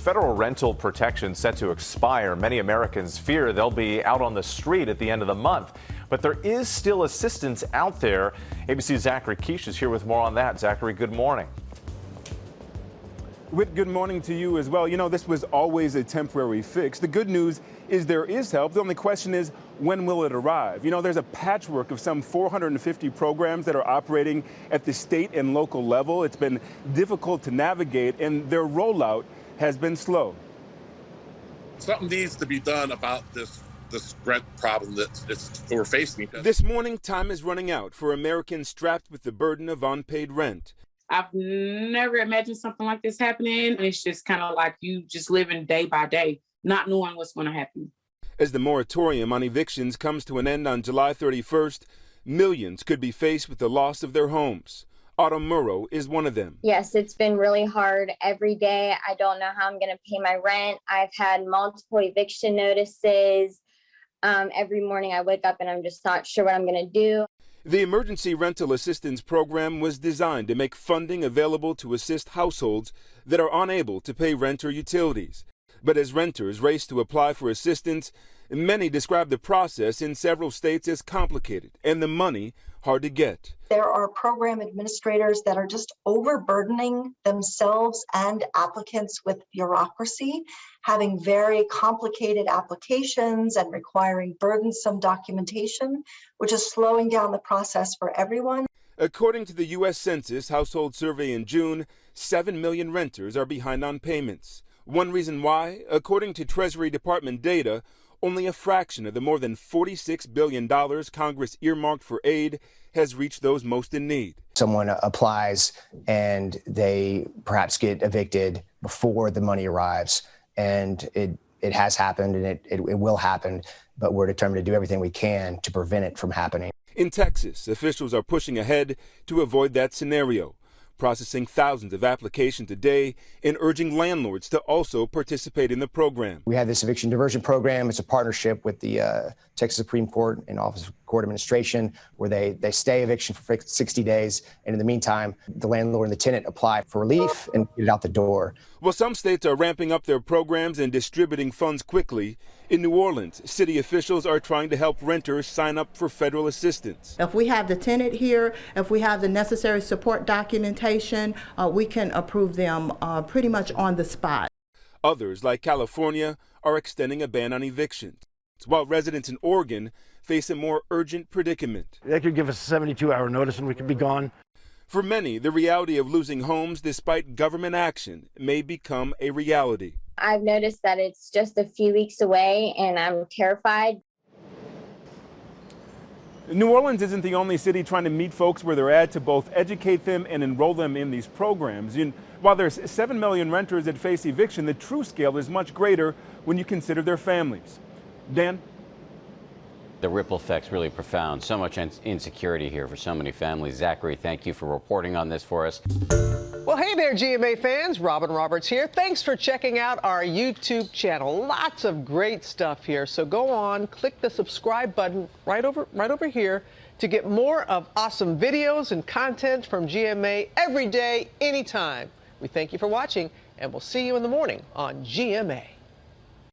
federal rental protection set to expire, many Americans fear they'll be out on the street at the end of the month. But there is still assistance out there. ABC's Zachary Keish is here with more on that. Zachary, good morning. Whit, good morning to you as well. You know, this was always a temporary fix. The good news is there is help. The only question is, when will it arrive? You know, there's a patchwork of some 450 programs that are operating at the state and local level. It's been difficult to navigate, and their rollout has been slow. Something needs to be done about this rent problem that we're facing. This morning, time is running out for Americans strapped with the burden of unpaid rent. I've never imagined something like this happening. It's just kind of like you just living day by day, not knowing what's going to happen. As the moratorium on evictions comes to an end on July 31st, millions could be faced with the loss of their homes. Autumn Murrow is one of them. Yes, it's been really hard every day. I don't know how I'm going to pay my rent. I've had multiple eviction notices. Every morning I wake up and I'm just not sure what I'm going to do. The Emergency Rental Assistance Program was designed to make funding available to assist households that are unable to pay rent or utilities. But as renters race to apply for assistance, many describe the process in several states as complicated and the money hard to get. There are program administrators that are just overburdening themselves and applicants with bureaucracy, having very complicated applications and requiring burdensome documentation, which is slowing down the process for everyone. According to the U.S. Census Household Survey in June, 7 million renters are behind on payments. One reason why, according to Treasury Department data, only a fraction of the more than $46 billion Congress earmarked for aid has reached those most in need. Someone applies and they perhaps get evicted before the money arrives, and it has happened and it will happen, but we're determined to do everything we can to prevent it from happening. In Texas, officials are pushing ahead to avoid that scenario, processing thousands of applications a day and urging landlords to also participate in the program. We have this eviction diversion program. It's a partnership with the Texas Supreme Court and Office of Court Administration, where they stay eviction for 60 days. And in the meantime, the landlord and the tenant apply for relief and get it out the door. Well, some states are ramping up their programs and distributing funds quickly. In New Orleans, city officials are trying to help renters sign up for federal assistance. If we have the tenant here, if we have the necessary support documentation, we can approve them pretty much on the spot. Others, like California, are extending a ban on evictions, while residents in Oregon face a more urgent predicament. They could give us a 72-hour notice and we could be gone. For many, the reality of losing homes despite government action may become a reality. I've noticed that it's just a few weeks away and I'm terrified. New Orleans isn't the only city trying to meet folks where they're at to both educate them and enroll them in these programs. While there's 7 million renters that face eviction, the true scale is much greater when you consider their families. Dan? The ripple effect's really profound. So much insecurity here for so many families. Zachary, thank you for reporting on this for us. Well, hey there, GMA fans. Robin Roberts here. Thanks for checking out our YouTube channel. Lots of great stuff here. So go on, click the subscribe button right over here to get more of awesome videos and content from GMA every day, anytime. We thank you for watching, and we'll see you in the morning on GMA.